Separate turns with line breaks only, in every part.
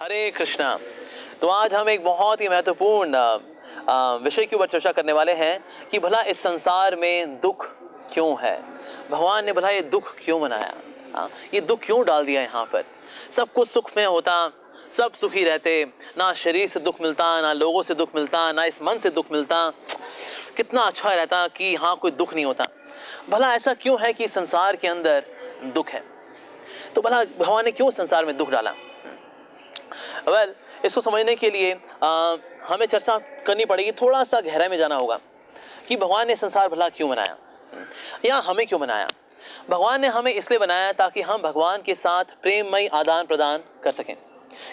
हरे कृष्णा। तो आज हम एक बहुत ही महत्वपूर्ण विषय के ऊपर चर्चा करने वाले हैं कि भला इस संसार में दुख क्यों है। भगवान ने भला ये दुख क्यों बनाया, ये दुख क्यों डाल दिया यहाँ पर। सब कुछ सुख में होता, सब सुखी रहते, ना शरीर से दुख मिलता, ना लोगों से दुख मिलता, ना इस मन से दुख मिलता, कितना अच्छा रहता कि यहाँ कोई दुख नहीं होता। भला ऐसा क्यों है कि संसार के अंदर दुख है। तो भला भगवान ने क्यों संसार में दुख डाला। इसको समझने के लिए हमें चर्चा करनी पड़ेगी, थोड़ा सा गहराई में जाना होगा कि भगवान ने संसार भला क्यों बनाया या हमें क्यों बनाया। भगवान ने हमें इसलिए बनाया ताकि हम भगवान के साथ प्रेममय आदान प्रदान कर सकें।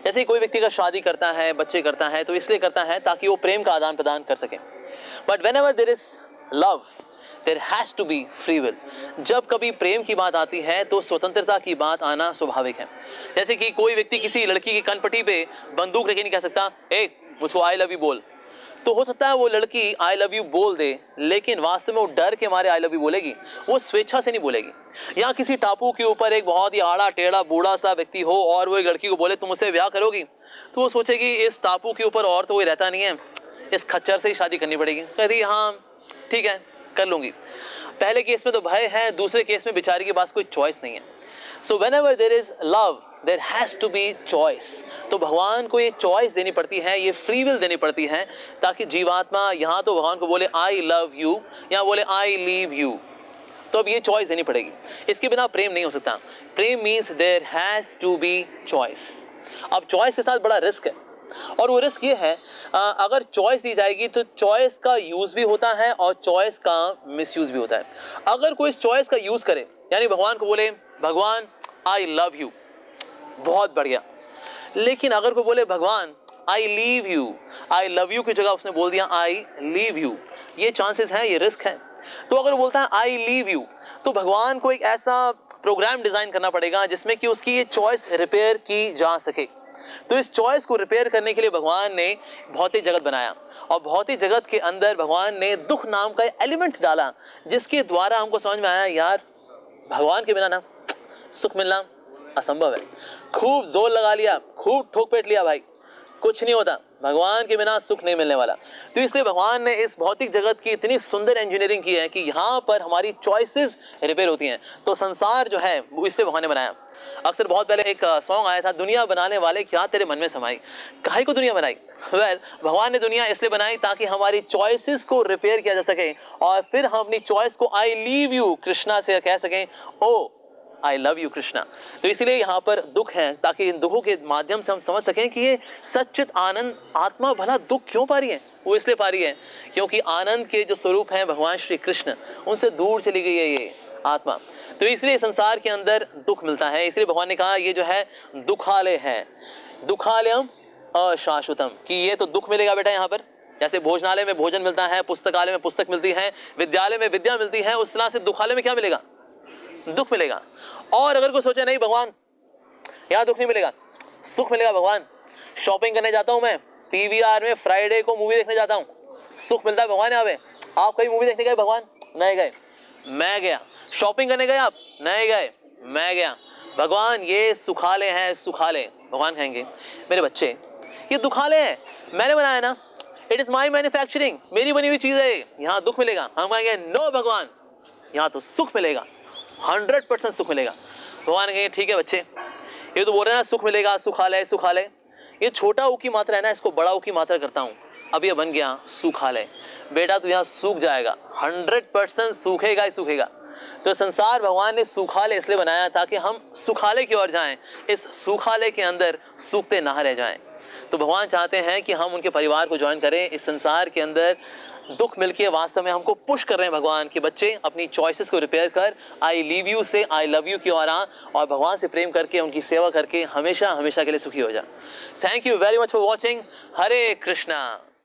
जैसे कोई व्यक्ति का शादी करता है, बच्चे करता है, तो इसलिए करता है ताकि वो प्रेम का आदान प्रदान कर सके। But whenever there is love there has to be free will. जब कभी प्रेम की बात आती है तो स्वतंत्रता की बात आना स्वाभाविक है। जैसे कि कोई व्यक्ति किसी लड़की की कनपटी पे बंदूक रखे नहीं कह सकता, ए मुझको आई लव यू बोल। तो हो सकता है वो लड़की आई लव यू बोल दे, लेकिन वास्तव में वो डर के मारे आई लव यू बोलेगी, वो स्वेच्छा से नहीं बोलेगी। या किसी टापू के ऊपर एक बहुत ही आड़ा टेढ़ा बूढ़ा सा व्यक्ति हो और वो एक लड़की को बोले तुम मुझसे ब्याह करोगी, तो वो सोचेगी इस टापू के ऊपर और तो कोई रहता नहीं है, इस खच्चर से ही शादी करनी पड़ेगी। कहती हाँ ठीक है कर लूंगी। पहले केस में तो भय है, दूसरे केस में बेचारी के पास कोई चॉइस नहीं है। So whenever there is love there has to be choice. तो भगवान को ये चॉइस देनी पड़ती है, ये फ्री विल देनी पड़ती है, ताकि जीवात्मा यहाँ तो भगवान को बोले आई लव यू या बोले आई लीव यू, तो अब ये चॉइस देनी पड़ेगी। इसके बिना प्रेम नहीं हो सकता। प्रेम means there has to be choice. अब चॉइस के साथ बड़ा रिस्क है, और वो रिस्क ये है अगर चॉइस दी जाएगी तो चॉइस का यूज भी होता है और चॉइस का मिसयूज भी होता है। अगर कोई इस चॉइस का यूज करे, यानी भगवान को बोले भगवान आई लव यू, बहुत बढ़िया, लेकिन अगर कोई बोले भगवान I leave you, I love you की जगह उसने बोल दिया आई लीव यू, ये चांसेस हैं, ये रिस्क है। तो अगर बोलता है आई लीव यू, तो भगवान को एक ऐसा प्रोग्राम डिजाइन करना पड़ेगा जिसमें कि उसकी ये चॉइस रिपेयर की जा सके। तो इस चॉइस को रिपेयर करने के लिए भगवान ने भौतिक जगत बनाया, और भौतिक जगत के अंदर भगवान ने दुख नाम का एलिमेंट डाला, जिसके द्वारा हमको समझ में आया यार भगवान के बिना ना सुख मिलना असंभव है। खूब जोर लगा लिया, खूब ठोक पेट लिया भाई, कुछ नहीं होता, भगवान के बिना सुख नहीं मिलने वाला। तो इसलिए भगवान ने इस भौतिक जगत की इतनी सुंदर इंजीनियरिंग की है कि यहाँ पर हमारी चॉइसेस रिपेयर होती हैं। तो संसार जो है वो इसलिए भगवान ने बनाया। अक्सर बहुत पहले एक सॉन्ग आया था, दुनिया बनाने वाले क्या तेरे मन में समाई। काहे को दुनिया बनाई? भगवान ने दुनिया इसलिए बनाई ताकि हमारी चॉइसेस को रिपेयर किया जा सके, और फिर हम अपनी चॉइस को आई लीव यू कृष्णा से कह सकें, ओ आई लव यू कृष्णा। तो इसीलिए यहाँ पर दुख है, ताकि इन दुखों के माध्यम से हम समझ सकें कि ये सच्चित आनंद आत्मा भला दुख क्यों पा रही है। वो इसलिए पा रही है क्योंकि आनंद के जो स्वरूप हैं भगवान श्री कृष्ण, उनसे दूर चली गई है ये आत्मा। तो इसलिए संसार के अंदर दुख मिलता है। इसलिए भगवान ने कहा ये जो है दुखालय है, दुखालयम अशाश्वतम, कि ये तो दुख मिलेगा बेटा यहाँ पर। जैसे भोजनालय में भोजन मिलता है, पुस्तकालय में पुस्तक मिलती है, विद्यालय में विद्या मिलती है, उस तरह से दुखालय में क्या मिलेगा? दुख मिलेगा। और अगर कोई सोचे नहीं भगवान यहाँ दुख नहीं मिलेगा, सुख मिलेगा, भगवान शॉपिंग करने जाता हूँ मैं पीवीआर में, फ्राइडे को मूवी देखने जाता हूँ, सुख मिलता है भगवान यहाँ पे। आप कहीं मूवी देखने गए भगवान? नहीं गए, मैं गया। शॉपिंग करने गए आप? नहीं गए, मैं गया। भगवान ये सुखालय है, सुखालय। भगवान कहेंगे मेरे बच्चे ये दुखालय है, मैंने बनाया ना, इट इज माई मैन्युफैक्चरिंग, मेरी बनी हुई चीज है, यहाँ दुख मिलेगा। हम कहेंगे नो भगवान, यहाँ तो सुख मिलेगा, 100% सुख मिलेगा। भगवान कहेंगे ठीक है बच्चे, ये तो बोल रहे हैं ना सुख मिलेगा, सुखालय सुखालय, ये छोटा ऊ की मात्रा है ना, इसको बड़ा ऊ की मात्रा करता हूँ, अब ये बन गया सुखालय। बेटा तो यहाँ सूख जाएगा, 100% सूखेगा ही सूखेगा। तो संसार भगवान ने सुखालय इसलिए बनाया ताकि हम सुखालय की ओर जाएं, इस सुखालय के अंदर सूखते ना रह जाएं। तो भगवान चाहते हैं कि हम उनके परिवार को ज्वाइन करें। इस संसार के अंदर दुख मिलके वास्तव में हमको पुश कर रहे हैं भगवान के बच्चे, अपनी चॉइसेस को रिपेयर कर आई लीव यू से आई लव यू की ओर आ, और भगवान से प्रेम करके उनकी सेवा करके हमेशा हमेशा के लिए सुखी हो जा। Thank you very much for watching. Hare Krishna.